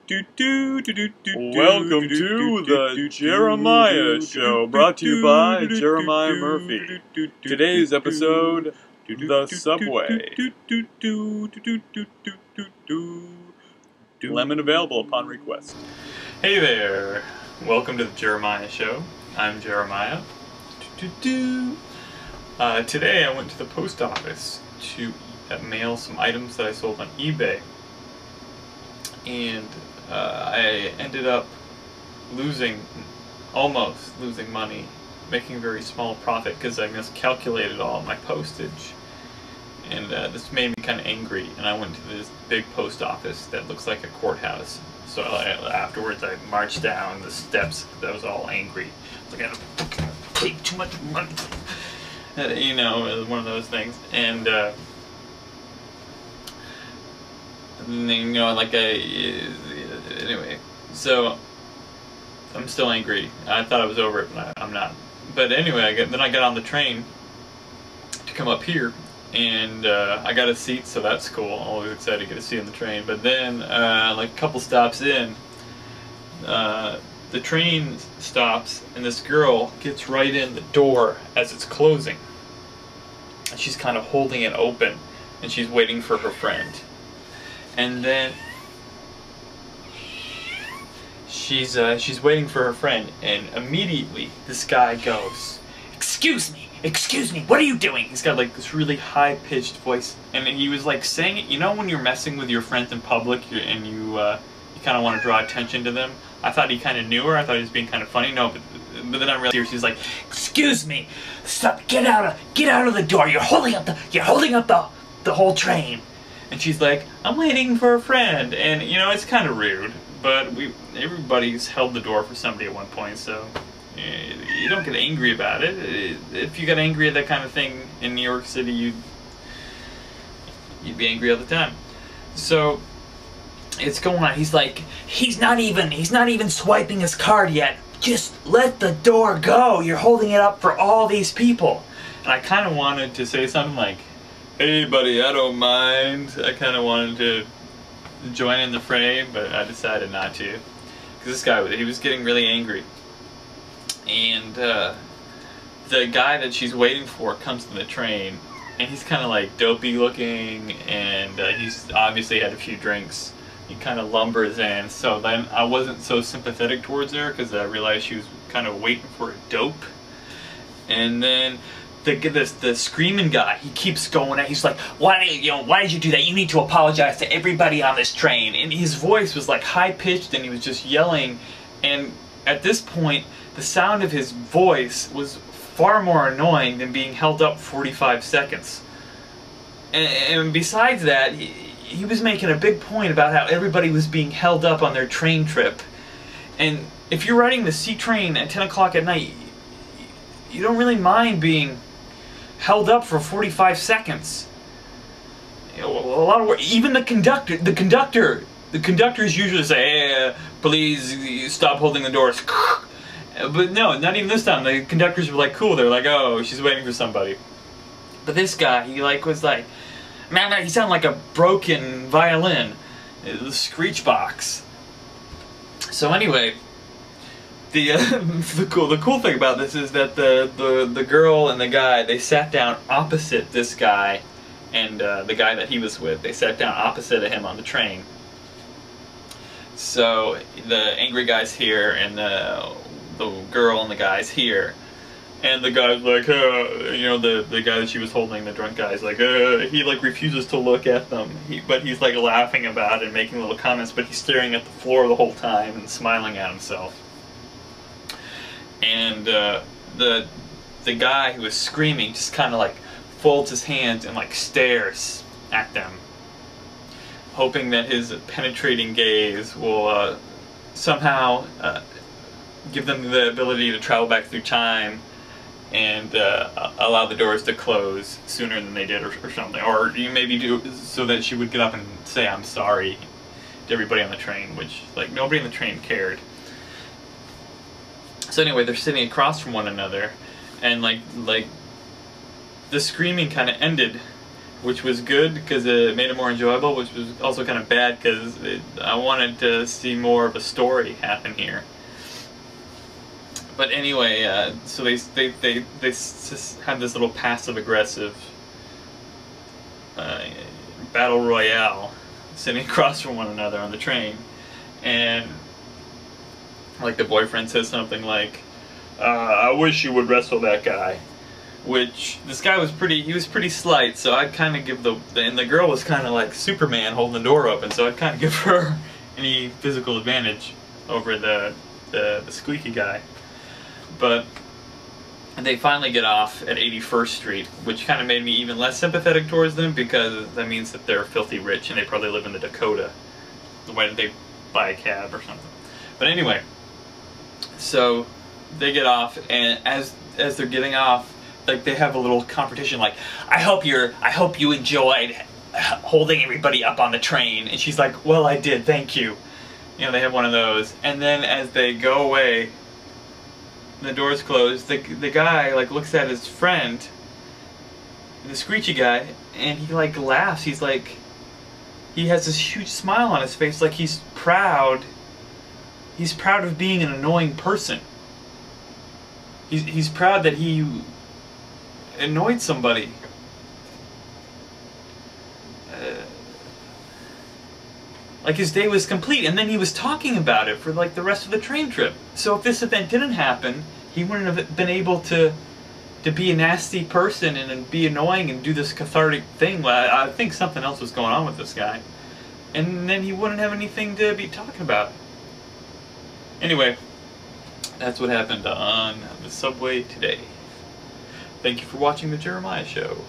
Welcome to the Jeremiah Show, brought to you by Jeremiah Murphy. Today's episode, The Subway. Lemon available upon request. Hey there, welcome to the Jeremiah Show. I'm Jeremiah. Today I went to the post office to mail some items that I sold on eBay. And I ended up almost losing money, making a very small profit because I miscalculated all my postage. And this made me kind of angry, and I went to this big post office that looks like a courthouse. So afterwards I marched down the steps because I was all angry. I was like, I paid too much money. You know, it was one of those things. And you know, anyway, so I'm still angry. I thought I was over it, but I'm not. But anyway, then I got on the train to come up here, and I got a seat, so that's cool. I'm always excited to get a seat on the train. But then, like a couple stops in, the train stops, and this girl gets right in the door as it's closing. And she's kind of holding it open, and she's waiting for her friend. And then she's waiting for her friend, and immediately this guy goes, excuse me, what are you doing?" He's got like this really high-pitched voice, and he was like saying it, you know, when you're messing with your friends in public and you kind of want to draw attention to them. I thought he kind of knew her. I thought he was being kind of funny. No, but then I'm really serious. He's like, "Excuse me, stop! Get out of the door! You're holding up the whole train." And she's like, "I'm waiting for a friend," and you know, it's kind of rude, but everybody's held the door for somebody at one point, so you don't get angry about it. If you got angry at that kind of thing in New York City, you'd be angry all the time. So it's going on. He's like, he's not even swiping his card yet. Just let the door go. You're holding it up for all these people. And I kind of wanted to say something like, "Hey buddy, I don't mind." I kind of wanted to join in the fray, but I decided not to. Because this guy, he was getting really angry. And the guy that she's waiting for comes to the train, and he's kind of like dopey looking, and he's obviously had a few drinks. He kind of lumbers in, so then I wasn't so sympathetic towards her because I realized she was kind of waiting for a dope. And then the screaming guy, he keeps going at. He's like, why did you do that? You need to apologize to everybody on this train. And his voice was like high pitched, and he was just yelling. And at this point, the sound of his voice was far more annoying than being held up 45 seconds. And besides that, he was making a big point about how everybody was being held up on their train trip. And if you're riding the C train at 10 o'clock at night, you don't really mind being held up for 45 seconds. You know, a lot of work. Even the conductors usually say, "Hey, please stop holding the doors." But no, not even this time. The conductors were like cool. They're like, "Oh, she's waiting for somebody." But this guy, he was like, man, he sounded like a broken violin, the screech box. So anyway, the cool thing about this is that the girl and the guy, they sat down opposite this guy and the guy that he was with. They sat down opposite of him on the train. So the angry guy's here, and the girl and the guy's here. And the guy's like, you know, the guy that she was holding, the drunk guy's like, he like refuses to look at them. But he's like laughing about it and making little comments, but he's staring at the floor the whole time and smiling at himself. And the guy who was screaming just kind of like folds his hands and like stares at them, hoping that his penetrating gaze will somehow give them the ability to travel back through time and allow the doors to close sooner than they did, or something. Or you maybe do so that she would get up and say, "I'm sorry," to everybody on the train, which, like, nobody on the train cared. So anyway, they're sitting across from one another, and like the screaming kind of ended which was good because it made it more enjoyable, which was also kind of bad because I wanted to see more of a story happen here. But anyway, so they just have this little passive-aggressive battle royale sitting across from one another on the train, and like the boyfriend says something like, "I wish you would wrestle that guy," which this guy was pretty slight, so I'd kind of give and the girl was kind of like Superman holding the door open, so I'd kind of give her any physical advantage over the squeaky guy. But they finally get off at 81st Street, which kind of made me even less sympathetic towards them, because that means that they're filthy rich and they probably live in the Dakota. Why did they buy a cab or something? But anyway, so they get off, and as they're getting off, like, they have a little competition, like, I hope you enjoyed holding everybody up on the train. And she's like, well, I did, thank you. You know, they have one of those. And then as they go away, the door's closed, the guy, like, looks at his friend, the screechy guy, and he, like, laughs. He's like, he has this huge smile on his face, like he's proud. He's proud of being an annoying person. He's proud that he annoyed somebody. Like, his day was complete, and then he was talking about it for, like, the rest of the train trip. So if this event didn't happen, he wouldn't have been able to be a nasty person and be annoying and do this cathartic thing. Well, I think something else was going on with this guy. And then he wouldn't have anything to be talking about. Anyway, that's what happened on the subway today. Thank you for watching The Jeremiah Show.